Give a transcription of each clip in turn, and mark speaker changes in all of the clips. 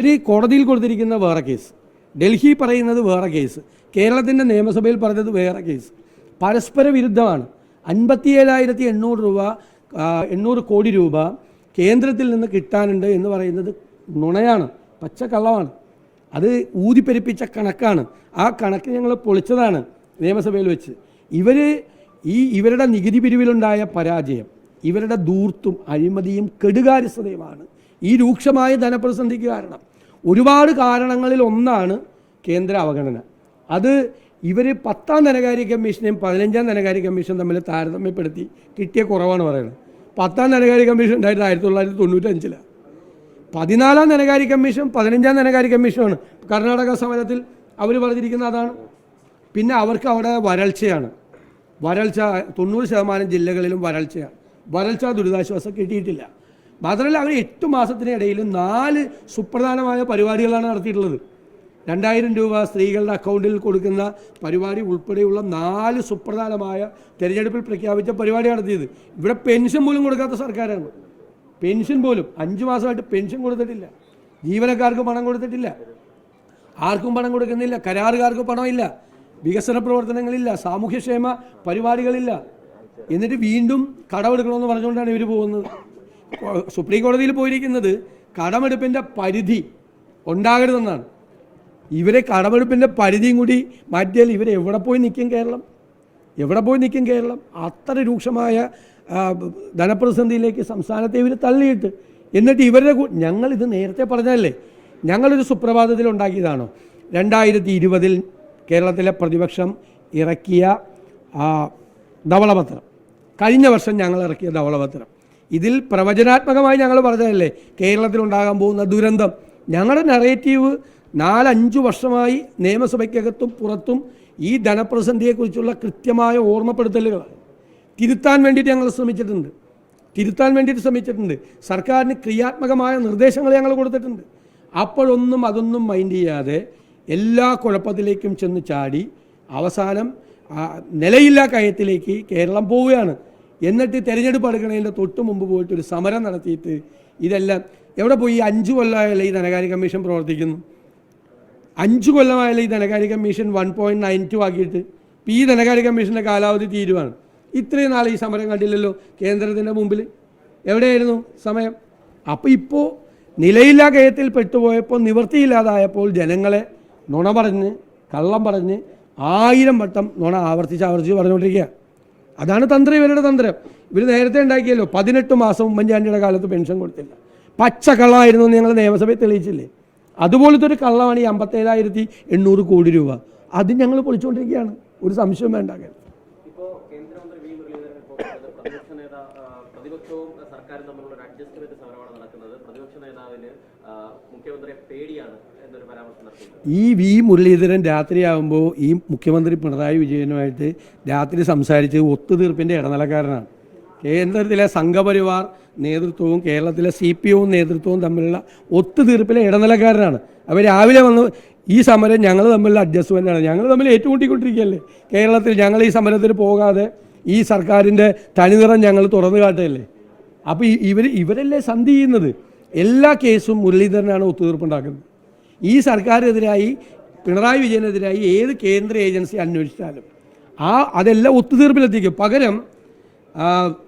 Speaker 1: ഒരു കോടതിയിൽ കൊടുത്തിരിക്കുന്ന വേറെ കേസ്, ഡൽഹി പറയുന്നത് വേറെ കേസ്, കേരളത്തിൻ്റെ നിയമസഭയിൽ പറഞ്ഞത് വേറെ കേസ്, പരസ്പര വിരുദ്ധമാണ്. 57,800 കോടി രൂപ കേന്ദ്രത്തിൽ നിന്ന് കിട്ടാനുണ്ട് എന്ന് പറയുന്നത് നുണയാണ്, പച്ചക്കള്ളമാണ്. അത് ഊതിപ്പെരിപ്പിച്ച കണക്കാണ്. ആ കണക്ക് ഞങ്ങൾ പൊളിച്ചതാണ് നിയമസഭയിൽ വെച്ച്. ഇവരുടെ നികുതി പിരിവിലുണ്ടായ പരാജയം, ഇവരുടെ ധൂർത്തും അഴിമതിയും കെടുകാര്യസ്ഥതയുമാണ് ഈ രൂക്ഷമായ ധനപ്രതിസന്ധിക്ക് കാരണം. ഒരുപാട് കാരണങ്ങളിൽ ഒന്നാണ് കേന്ദ്ര അവഗണന. അത് ഇവർ 10ാം ധനകാര്യ കമ്മീഷനെയും 15ാം ധനകാര്യ കമ്മീഷൻ തമ്മിൽ താരതമ്യപ്പെടുത്തി കിട്ടിയ കുറവാണ് പറയുന്നത്. 10ാം ധനകാര്യ കമ്മീഷൻ ഉണ്ടായത് 1995. 14ാം ധനകാര്യ കമ്മീഷൻ 15ാം ധനകാര്യ കമ്മീഷനാണ്. കർണാടക സമരത്തിൽ അവർ പറഞ്ഞിരിക്കുന്നത് അതാണ്. പിന്നെ അവർക്ക് അവിടെ വരൾച്ച 90% ജില്ലകളിലും വരൾച്ച ദുരിതാശ്വാസം കിട്ടിയിട്ടില്ല. മാത്രമല്ല അവർ 8 മാസത്തിനിടയിൽ 4 സുപ്രധാനമായ പരിപാടികളാണ് നടത്തിയിട്ടുള്ളത്. 2000 രൂപ സ്ത്രീകളുടെ അക്കൗണ്ടിൽ കൊടുക്കുന്ന പരിപാടി ഉൾപ്പെടെയുള്ള 4 സുപ്രധാനമായ തെരഞ്ഞെടുപ്പിൽ പ്രഖ്യാപിച്ച പരിപാടി നടത്തിയത്. ഇവിടെ പെൻഷൻ പോലും കൊടുക്കാത്ത സർക്കാരാണ്. പെൻഷൻ പോലും 5 മാസമായിട്ട് പെൻഷൻ കൊടുത്തിട്ടില്ല, ജീവനക്കാർക്ക് പണം കൊടുത്തിട്ടില്ല, ആർക്കും പണം കൊടുക്കുന്നില്ല, കരാറുകാർക്ക് പണമില്ല, വികസന പ്രവർത്തനങ്ങളില്ല, സാമൂഹ്യക്ഷേമ പരിപാടികളില്ല. എന്നിട്ട് വീണ്ടും കടമെടുക്കണമെന്ന് പറഞ്ഞുകൊണ്ടാണ് ഇവർ പോകുന്നത്. സുപ്രീം കോടതിയിൽ പോയിരിക്കുന്നത് കടമെടുപ്പിൻ്റെ പരിധി ഉണ്ടാകരുതെന്നാണ്. ഇവരെ കടമെടുപ്പിൻ്റെ പരിധിയും കൂടി മാറ്റിയാൽ ഇവർ എവിടെ പോയി നിൽക്കും കേരളം? അത്ര രൂക്ഷമായ ധനപ്രതിസന്ധിയിലേക്ക് സംസ്ഥാനത്തെ ഇവർ തള്ളിയിട്ട്, എന്നിട്ട് ഞങ്ങളിത് നേരത്തെ പറഞ്ഞതല്ലേ, ഞങ്ങളൊരു സുപ്രഭാതത്തിൽ ഉണ്ടാക്കിയതാണോ? 2020 കേരളത്തിലെ പ്രതിപക്ഷം ഇറക്കിയ ധവളപത്രം, കഴിഞ്ഞ വർഷം ഞങ്ങൾ ഇറക്കിയ ധവളപത്രം, ഇതിൽ പ്രവചനാത്മകമായി ഞങ്ങൾ പറഞ്ഞതല്ലേ കേരളത്തിലുണ്ടാകാൻ പോകുന്ന ദുരന്തം. ഞങ്ങളുടെ നറേറ്റീവ് 4-5 വർഷമായി നിയമസഭയ്ക്കകത്തും പുറത്തും ഈ ധനപ്രതിസന്ധിയെക്കുറിച്ചുള്ള കൃത്യമായ ഓർമ്മപ്പെടുത്തലുകളാണ്. തിരുത്താൻ വേണ്ടിയിട്ട് ഞങ്ങൾ ശ്രമിച്ചിട്ടുണ്ട്. സർക്കാരിന് ക്രിയാത്മകമായ നിർദ്ദേശങ്ങൾ ഞങ്ങൾ കൊടുത്തിട്ടുണ്ട്. അതൊന്നും മൈൻഡ് ചെയ്യാതെ എല്ലാ കുഴപ്പത്തിലേക്കും ചെന്ന് ചാടി അവസാനം നിലയില്ലാ കയത്തിലേക്ക് കേരളം പോവുകയാണ്. എന്നിട്ട് തെരഞ്ഞെടുപ്പ് എടുക്കുന്നതിൻ്റെ തൊട്ട് മുമ്പ് പോയിട്ട് ഒരു സമരം നടത്തിയിട്ട് ഇതെല്ലാം എവിടെ പോയി? 5 കൊല്ലമായാലും ഈ ധനകാര്യ കമ്മീഷൻ പ്രവർത്തിക്കുന്നു. 5 കൊല്ലമായാലും ഈ ധനകാര്യ കമ്മീഷൻ 1.92 ആക്കിയിട്ട് ഈ ധനകാര്യ കമ്മീഷൻ്റെ കാലാവധി തീരുവാണ്. ഇത്രയും നാൾ ഈ സമരം കണ്ടില്ലല്ലോ കേന്ദ്രത്തിൻ്റെ മുമ്പിൽ. എവിടെയായിരുന്നു സമയം? അപ്പോൾ ഇപ്പോൾ നിലയില്ലാ കയത്തിൽ പെട്ടുപോയപ്പോൾ, നിവൃത്തിയില്ലാതായപ്പോൾ ജനങ്ങളെ നുണ പറഞ്ഞ് കള്ളം പറഞ്ഞ് 1000 വട്ടം നുണ ആവർത്തിച്ച് പറഞ്ഞുകൊണ്ടിരിക്കുക. അതാണ് ഇവരുടെ തന്ത്രം. ഇവർ നേരത്തെ ഉണ്ടാക്കിയല്ലോ, 18 മാസം ഉമ്മൻചാണ്ടിയുടെ കാലത്ത് പെൻഷൻ കൊടുത്തില്ല, പച്ചക്കള്ളമായിരുന്നു എന്ന് ഞങ്ങൾ നിയമസഭയിൽ തെളിയിച്ചില്ലേ. അതുപോലത്തെ ഒരു കള്ളമാണ് ഈ 57,800 കോടി രൂപ. അത് ഞങ്ങൾ പൊളിച്ചുകൊണ്ടിരിക്കുകയാണ്, ഒരു സംശയം വേണ്ട.
Speaker 2: ഇപ്പോൾ കേന്ദ്രമന്ത്രി വി മുരളീധരൻ പ്രതിപക്ഷവും സർക്കാരും തമ്മിലുള്ള ഒരു അഡ്ജസ്റ്റ്മെന്റ് സമരമാണ് നടക്കുന്നത്. പ്രതിപക്ഷ നേതാവിന് മുഖ്യമന്ത്രിയെ പേടിയാണ് എന്നൊരു പരാമർശം നടത്തിയിട്ടുണ്ട്.
Speaker 1: ഈ വി മുരളീധരൻ രാത്രിയാകുമ്പോൾ ഈ മുഖ്യമന്ത്രി പിണറായി വിജയനുമായിട്ട് രാത്രി സംസാരിച്ച് ഒത്തുതീർപ്പിൻ്റെ ഇടനിലക്കാരനാണ്. കേന്ദ്രത്തിലെ സംഘപരിവാർ നേതൃത്വവും കേരളത്തിലെ CPM നേതൃത്വവും തമ്മിലുള്ള ഒത്തുതീർപ്പിലെ ഇടനിലക്കാരനാണ്. അവർ രാവിലെ വന്ന് ഈ സമരം ഞങ്ങൾ തമ്മിലുള്ള അഡ്ജസ്റ്റ്മെൻ്റാണ്, ഞങ്ങൾ തമ്മിൽ ഏറ്റുമുട്ടിക്കൊണ്ടിരിക്കുകയല്ലേ കേരളത്തിൽ. ഞങ്ങൾ ഈ സമരത്തിന് പോകാതെ ഈ സർക്കാരിൻ്റെ തനിനിറം ഞങ്ങൾ തുറന്നു കാട്ടുകയല്ലേ. അപ്പോൾ ഇവരല്ലേ സന്ധി ചെയ്യുന്നത്. എല്ലാ കേസും മുരളീധരനാണ് ഒത്തുതീർപ്പുണ്ടാക്കുന്നത്. ഈ സർക്കാരിനെതിരായി, പിണറായി വിജയനെതിരായി ഏത് കേന്ദ്ര ഏജൻസി അന്വേഷിച്ചാലും അതെല്ലാം ഒത്തുതീർപ്പിലെത്തിക്കും. പകരം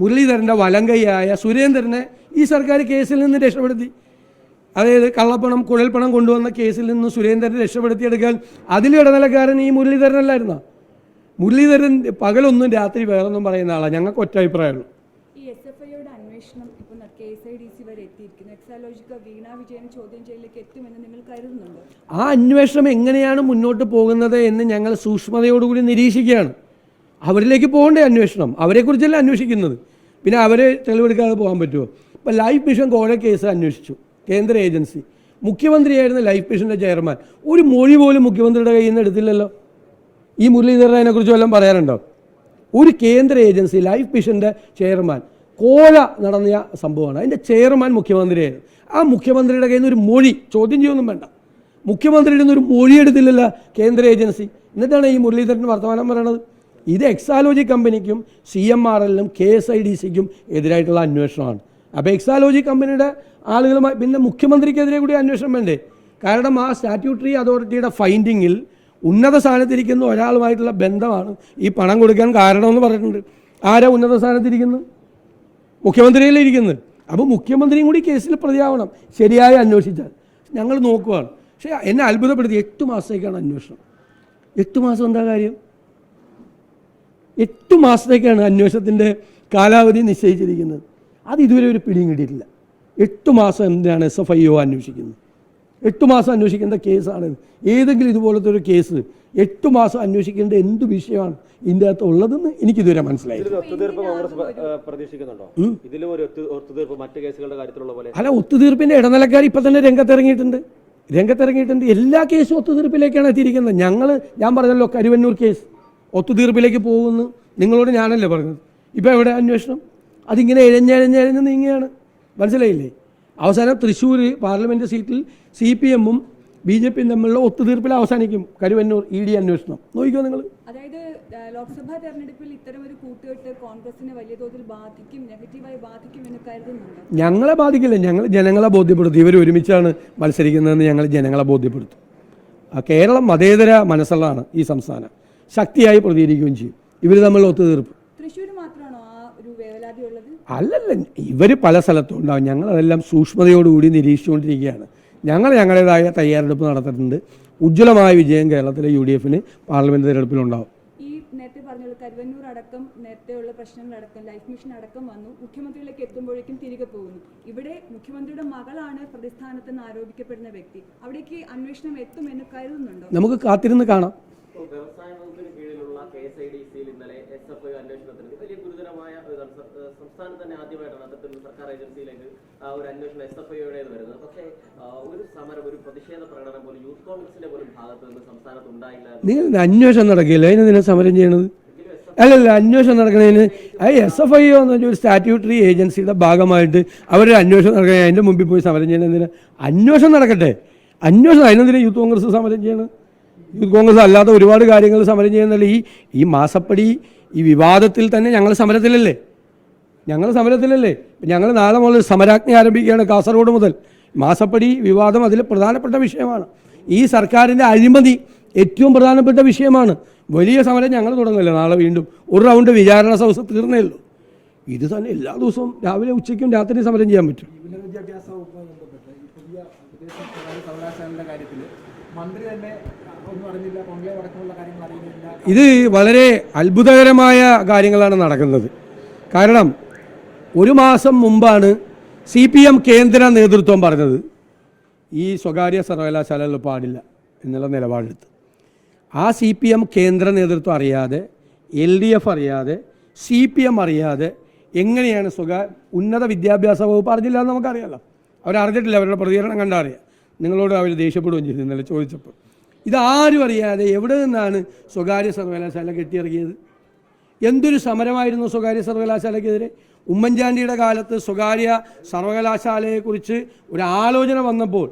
Speaker 1: മുരളീധരൻ്റെ വലങ്കൈയായ സുരേന്ദ്രനെ ഈ സർക്കാർ കേസിൽ നിന്ന് രക്ഷപ്പെടുത്തി. അതായത് കള്ളപ്പണം, കുഴൽപ്പണം കൊണ്ടുവന്ന കേസിൽ നിന്ന് സുരേന്ദ്രനെ രക്ഷപ്പെടുത്തിയെടുക്കാൻ അതിലും ഇടനിലക്കാരൻ ഈ മുരളീധരനല്ലായിരുന്നോ? മുരളീധരൻ പകലൊന്നും രാത്രി വേറൊന്നും പറയുന്ന ആളാണ്. ഞങ്ങൾക്ക് ഒറ്റ അഭിപ്രായമുള്ളൂ.
Speaker 3: ഈ SFIയുടെ അന്വേഷണം ഇപ്പോൾ KSIDC വരെ എത്തിയിരിക്കുന്നു. എക്സാലോജിക്ക് വീണ വിജയൻ ചോദ്യം ചെയ്യലിലേക്ക് എത്തുമെന്ന് നിങ്ങൾ കരുതുന്നുണ്ടോ?
Speaker 1: ആ അന്വേഷണം എങ്ങനെയാണ് മുന്നോട്ട് പോകുന്നത് എന്ന് ഞങ്ങൾ സൂക്ഷ്മതയോടുകൂടി നിരീക്ഷിക്കുകയാണ്. അവരിലേക്ക് പോകേണ്ട അന്വേഷണം, അവരെക്കുറിച്ചല്ല അന്വേഷിക്കുന്നത്. പിന്നെ അവരെ തെളിവെടുക്കാതെ പോകാൻ പറ്റുമോ? ഇപ്പോൾ ലൈഫ് മിഷൻ കോഴ കേസ് അന്വേഷിച്ചു കേന്ദ്ര ഏജൻസി. മുഖ്യമന്ത്രിയായിരുന്ന ലൈഫ് മിഷൻ്റെ ചെയർമാൻ ഒരു മൊഴി പോലും മുഖ്യമന്ത്രിയുടെ കയ്യിൽ നിന്ന് എടുത്തില്ലല്ലോ. ഈ മുരളീധരൻ അതിനെക്കുറിച്ച് വല്ലതും പറയാനുണ്ടോ? ഒരു കേന്ദ്ര ഏജൻസി ലൈഫ് മിഷൻ്റെ ചെയർമാൻ, കോഴ നടന്ന സംഭവമാണ്, അതിൻ്റെ ചെയർമാൻ മുഖ്യമന്ത്രിയായിരുന്നു. ആ മുഖ്യമന്ത്രിയുടെ കയ്യിൽ നിന്ന് ഒരു മൊഴി, ചോദ്യം ചെയ്യൊന്നും വേണ്ട, മുഖ്യമന്ത്രിയുടെ നിന്ന് ഒരു മൊഴി എടുത്തില്ലല്ലോ കേന്ദ്ര ഏജൻസി. എന്നിട്ടാണ് ഈ മുരളീധരൻ വർത്തമാനം പറയണത്. ഇത് എക്സാലോജി കമ്പനിക്കും CMRLനും KSIDCക്കും എതിരായിട്ടുള്ള അന്വേഷണമാണ്. അപ്പോൾ എക്സാലോജി കമ്പനിയുടെ ആളുകളുമായി പിന്നെ മുഖ്യമന്ത്രിക്കെതിരെ കൂടി അന്വേഷണം വേണ്ടേ? കാരണം ആ സ്റ്റാറ്റ്യൂട്ടറി അതോറിറ്റിയുടെ ഫൈൻഡിങ്ങിൽ ഉന്നത സ്ഥാനത്തിരിക്കുന്ന ഒരാളുമായിട്ടുള്ള ബന്ധമാണ് ഈ പണം കൊടുക്കാൻ കാരണമെന്ന് പറഞ്ഞിട്ടുണ്ട്. ആരാ ഉന്നത സ്ഥാനത്തിരിക്കുന്നത്? മുഖ്യമന്ത്രിയല്ലേ ഇരിക്കുന്നത്. അപ്പോൾ മുഖ്യമന്ത്രിയും കൂടി കേസിൽ പ്രതിയാവണം, ശരിയായി അന്വേഷിച്ചാൽ. ഞങ്ങൾ നോക്കുകയാണ്. പക്ഷേ എന്നെ അത്ഭുതപ്പെടുത്തി 8 മാസത്തേക്കാണ് അന്വേഷണം. 8 മാസം എന്താ കാര്യം? 8 മാസത്തേക്കാണ് അന്വേഷണത്തിൻ്റെ കാലാവധി നിശ്ചയിച്ചിരിക്കുന്നത്. അത് ഇതുവരെ ഒരു പിടിയും കിട്ടിയിട്ടില്ല. 8 മാസം എന്തിനാണ് SFIO അന്വേഷിക്കുന്നത്? 8 മാസം അന്വേഷിക്കേണ്ട കേസാണ്. ഏതെങ്കിലും ഇതുപോലത്തെ ഒരു കേസ് 8 മാസം അന്വേഷിക്കേണ്ട എന്ത് വിഷയമാണ് ഇതിൻ്റെ അകത്ത് ഉള്ളതെന്ന് എനിക്കിതുവരെ മനസ്സിലായി. അല്ല, ഒത്തുതീർപ്പിൻ്റെ ഇടനിലക്കാർ ഇപ്പം തന്നെ രംഗത്തിറങ്ങിയിട്ടുണ്ട്. എല്ലാ കേസും ഒത്തുതീർപ്പിലേക്കാണ് എത്തിയിരിക്കുന്നത്. ഞാൻ പറഞ്ഞല്ലോ, കരുവന്നൂർ കേസ് ഒത്തുതീർപ്പിലേക്ക് പോകുന്നു. നിങ്ങളോട് ഞാനല്ലേ പറഞ്ഞത്. ഇപ്പം എവിടെ അന്വേഷണം? അതിങ്ങനെ എഴഞ്ഞ് നീങ്ങുകയാണ്. മനസ്സിലായില്ലേ? അവസാനം തൃശ്ശൂർ പാർലമെൻറ്റ് സീറ്റിൽ CPM-ഉം BJP-യും തമ്മിലുള്ള ഒത്തുതീർപ്പിൽ അവസാനിക്കും കരുവന്നൂർ ED അന്വേഷണം. നോക്കിക്കോ നിങ്ങൾ.
Speaker 3: അതായത് ലോക്സഭാ തെരഞ്ഞെടുപ്പിൽ ഇത്തരം ഒരു കൂട്ടുകെട്ട് കോൺഗ്രസിനെ വലിയ തോതിൽ ബാധിക്കും, നെഗറ്റീവായി ബാധിക്കും എന്ന് കരുതുന്നുണ്ട്.
Speaker 1: ഞങ്ങളെ ബാധിക്കില്ല. ഞങ്ങൾ ജനങ്ങളെ ബോധ്യപ്പെടുത്തും. ഇവർ ഒരുമിച്ചാണ് മത്സരിക്കുന്നതെന്ന് ഞങ്ങൾ ജനങ്ങളെ ബോധ്യപ്പെടുത്തും. കേരളം മതേതര മനസ്സുള്ളതാണ്. ഈ സംസ്ഥാനം ശക്തിയായി പ്രതികരിക്കുകയും ചെയ്യും. ഇവർ തമ്മിലുള്ള ഒത്തുതീർപ്പ്.
Speaker 3: തൃശ്ശൂർ മാത്രമാണോ ആ ഒരു വേവലാതി ഉള്ളത്?
Speaker 1: അല്ലല്ല, ഇവർ പല സ്ഥലത്തും ഉണ്ടാവും. ഞങ്ങളതെല്ലാം സൂക്ഷ്മതയോടുകൂടി നിരീക്ഷിച്ചുകൊണ്ടിരിക്കുകയാണ്. ഞങ്ങളുടേതായ തയ്യാറെടുപ്പ് നടത്തിയിട്ടുണ്ട്. ഉജ്ജ്വലമായ വിജയം കേരളത്തിലെ UDF-ന് പാർലമെന്റ് തെരഞ്ഞെടുപ്പിലുണ്ടാവും.
Speaker 3: ഈ നേരത്തെ പറഞ്ഞത് കരുവന്നൂർ അടക്കം നേരത്തെയുള്ള പ്രശ്നങ്ങളടക്കം ലൈഫ് മിഷൻ അടക്കം വന്നു, മുഖ്യമന്ത്രിയിലേക്ക് എത്തുമ്പോഴേക്കും തിരികെ പോകുന്നു. ഇവിടെ മുഖ്യമന്ത്രിയുടെ മകളാണ് പ്രതിസ്ഥാനത്തെന്ന് ആരോപിക്കപ്പെടുന്ന വ്യക്തി. അവിടേക്ക് അന്വേഷണം എത്തുമെന്ന് കരുതുന്നുണ്ടോ?
Speaker 1: നമുക്ക് കാത്തിരുന്ന് കാണാം.
Speaker 2: വ്യവസായ വകുപ്പിന് കീഴിലുള്ള KSIDC-യിൽ ഇന്നലെ SFIO അന്വേഷണത്തിന് വലിയ ഗുരുതരമായ സംസ്ഥാനം തന്നെ ആദ്യമായിട്ടാണ് അത്തരത്തിൽ സർക്കാർ ഏജൻസിയിലേക്ക് ഒരു അന്വേഷണം SFIO-യുടേത് വരുന്നത്. പക്ഷേ ഒരു സമരം, ഒരു പ്രതിഷേധ പ്രകടനം പോലും യൂത്ത് കോൺഗ്രസിന്റെ പോലും ഭാഗത്ത് നിന്ന് സംസ്ഥാനത്ത് ഉണ്ടായില്ല.
Speaker 1: നിങ്ങൾ അന്വേഷണം നടക്കില്ല, അതിന് നിങ്ങൾ സമരം ചെയ്യണത്? അല്ലല്ല, അന്വേഷണം നടക്കുന്നതിന് SFIO എന്ന് വെച്ചാൽ ഒരു സ്റ്റാറ്റ്യൂട്ടറി ഏജൻസിയുടെ ഭാഗമായിട്ട് അവരുടെ അന്വേഷണം നടക്കണേ. അതിൻ്റെ മുമ്പിൽ പോയി സമരം ചെയ്യണതിന് അന്വേഷണം നടക്കട്ടെ. അതിനെന്തിനാ യൂത്ത് കോൺഗ്രസ് സമരം ചെയ്യണം? യൂത്ത് കോൺഗ്രസ് അല്ലാത്ത ഒരുപാട് കാര്യങ്ങൾ സമരം ചെയ്യുന്നില്ല. ഈ മാസപ്പടി ഈ വിവാദത്തിൽ തന്നെ ഞങ്ങൾ സമരത്തിലല്ലേ. ഞങ്ങൾ നാളെ മുതൽ സമരാജ്ഞ ആരംഭിക്കുകയാണ്. കാസർഗോഡ് മുതൽ മാസപ്പടി വിവാദം അതിൽ പ്രധാനപ്പെട്ട വിഷയമാണ്. ഈ സർക്കാരിൻ്റെ അഴിമതി ഏറ്റവും പ്രധാനപ്പെട്ട വിഷയമാണ്. വലിയ സമരം ഞങ്ങൾ തുടങ്ങില്ല. നാളെ വീണ്ടും ഒരു റൗണ്ട് വിചാരണ സദസ്സ് തീർന്നേ ഉള്ളൂ. ഇത് തന്നെ എല്ലാ ദിവസവും രാവിലെ ഉച്ചയ്ക്കും രാത്രിയും സമരം ചെയ്യാൻ പറ്റും.
Speaker 4: വിദ്യാഭ്യാസ വകുപ്പുമായി ബന്ധപ്പെട്ട് ഈ പുതിയ സർവകലാശാലയുടെ കാര്യത്തിൽ മന്ത്രി തന്നെ ഒന്നും അറിഞ്ഞില്ല, കോൺക്ലേവ് അടക്കമുള്ള കാര്യങ്ങൾ അറിയുന്നില്ല.
Speaker 1: ഇത് വളരെ അത്ഭുതകരമായ കാര്യങ്ങളാണ് നടക്കുന്നത്. കാരണം 1 മാസം മുമ്പാണ് CPM കേന്ദ്ര നേതൃത്വം പറഞ്ഞത് ഈ സ്വകാര്യ സർവകലാശാലകൾ പാടില്ല എന്നുള്ള നിലപാടെടുത്ത്. ആ CPM കേന്ദ്ര നേതൃത്വം അറിയാതെ, LDF അറിയാതെ, CPM അറിയാതെ എങ്ങനെയാണ് ഉന്നത വിദ്യാഭ്യാസ വകുപ്പ് അറിഞ്ഞില്ല എന്ന് നമുക്കറിയാമല്ലോ. അവരറിഞ്ഞിട്ടില്ല. അവരുടെ പ്രതികരണം കണ്ടാൽ അറിയാം. നിങ്ങളോട് അവർ ദേഷ്യപ്പെടുകയും ചെയ്തു ഇന്നലെ ചോദിച്ചപ്പോൾ. ഇതാരും അറിയാതെ എവിടെ നിന്നാണ് സ്വകാര്യ സർവകലാശാല കെട്ടിയിറങ്ങിയത്? എന്തൊരു സമരമായിരുന്നു സ്വകാര്യ സർവകലാശാലയ്ക്കെതിരെ. ഉമ്മൻചാണ്ടിയുടെ കാലത്ത് സ്വകാര്യ സർവകലാശാലയെക്കുറിച്ച് ഒരു ആലോചന വന്നപ്പോൾ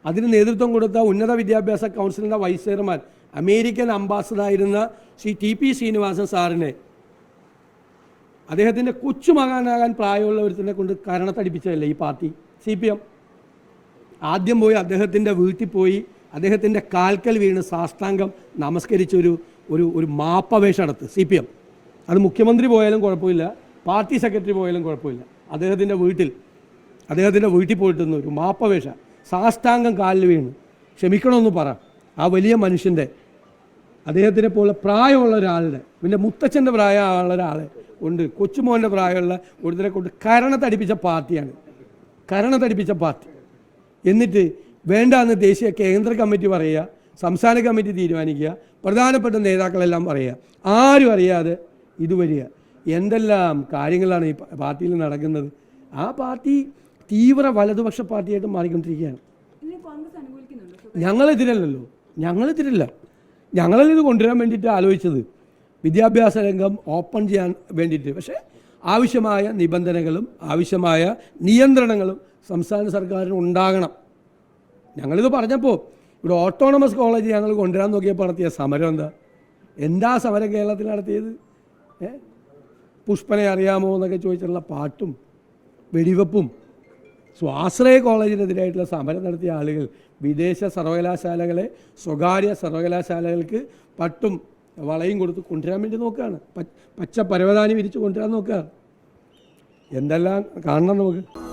Speaker 1: അതിന് നേതൃത്വം കൊടുത്ത ഉന്നത വിദ്യാഭ്യാസ കൗൺസിലിൻ്റെ വൈസ് ചെയർമാൻ, അമേരിക്കൻ അംബാസഡറായിരുന്ന ശ്രീ TP ശ്രീനിവാസൻ സാറിനെ, അദ്ദേഹത്തിൻ്റെ കൊച്ചുമകനാകാൻ പ്രായമുള്ളവരുത്തിനെ കൊണ്ട് കരണത്തടിപ്പിച്ചതല്ലേ ഈ പാർട്ടി CPM. ആദ്യം പോയി അദ്ദേഹത്തിൻ്റെ വീട്ടിൽ പോയി അദ്ദേഹത്തിൻ്റെ കാൽക്കൽ വീണ് സാഷ്ടാംഗം നമസ്കരിച്ചൊരു ഒരു മാപ്പപേക്ഷ നടത്തി CPM. അത് മുഖ്യമന്ത്രി പോയാലും കുഴപ്പമില്ല, പാർട്ടി സെക്രട്ടറി പോയാലും കുഴപ്പമില്ല. അദ്ദേഹത്തിൻ്റെ വീട്ടിൽ പോയിട്ടൊന്ന് ഒരു മാപ്പപേക്ഷ, സാഷ്ടാംഗം കാലിൽ വീണ് ക്ഷമിക്കണമെന്ന് പറ. ആ വലിയ മനുഷ്യൻ്റെ, അദ്ദേഹത്തിനെ പോലെ പ്രായമുള്ള ഒരാളുടെ, പിന്നെ മുത്തച്ഛൻ്റെ പ്രായമുള്ള ഒരാളെ കൊണ്ട്, കൊച്ചുമോൻ്റെ പ്രായമുള്ള ഒരുത്തരെ കൊണ്ട് കരണത്തടിപ്പിച്ച പാർട്ടി. എന്നിട്ട് വേണ്ടാന്ന് ദേശീയ കേന്ദ്ര കമ്മിറ്റി പറയുക, സംസ്ഥാന കമ്മിറ്റി തീരുമാനിക്കുക, പ്രധാനപ്പെട്ട നേതാക്കളെല്ലാം പറയുക. ആരും അറിയാതെ ഇത് വരിക. എന്തെല്ലാം കാര്യങ്ങളാണ് ഈ പാർട്ടിയിൽ നടക്കുന്നത്. ആ പാർട്ടി തീവ്ര വലതുപക്ഷ പാർട്ടിയായിട്ട് മാറിക്കൊണ്ടിരിക്കുകയാണ്. ഞങ്ങളെതിരല്ല. ഞങ്ങളിത് കൊണ്ടുവരാൻ വേണ്ടിയിട്ട് ആലോചിച്ചത് വിദ്യാഭ്യാസ രംഗം ഓപ്പൺ ചെയ്യാൻ വേണ്ടിയിട്ട്. പക്ഷേ ആവശ്യമായ നിബന്ധനകളും ആവശ്യമായ നിയന്ത്രണങ്ങളും സംസ്ഥാന സർക്കാരിന് ഉണ്ടാകണം. ഞങ്ങളിത് പറഞ്ഞപ്പോൾ ഇവിടെ ഓട്ടോണമസ് കോളേജ് ഞങ്ങൾ കൊണ്ടുവരാൻ നോക്കിയപ്പോൾ നടത്തിയ സമരം എന്താ സമരം കേരളത്തിൽ നടത്തിയത്? പുഷ്പനെ അറിയാമോ എന്നൊക്കെ ചോദിച്ചിട്ടുള്ള പാട്ടും വെടിവെപ്പും. സ്വാശ്രയ കോളേജിനെതിരായിട്ടുള്ള സമരം നടത്തിയ ആളുകൾ വിദേശ സർവകലാശാലകളെ സ്വകാര്യ സർവകലാശാലകൾക്ക് പട്ടും വളയും കൊടുത്ത് കൊണ്ടുവരാൻ വേണ്ടി നോക്കുകയാണ്. പച്ച പരവതാനി വിരിച്ച് കൊണ്ടുവരാൻ നോക്കുകയാണ്. എന്തെല്ലാം കാണണം നമുക്ക്.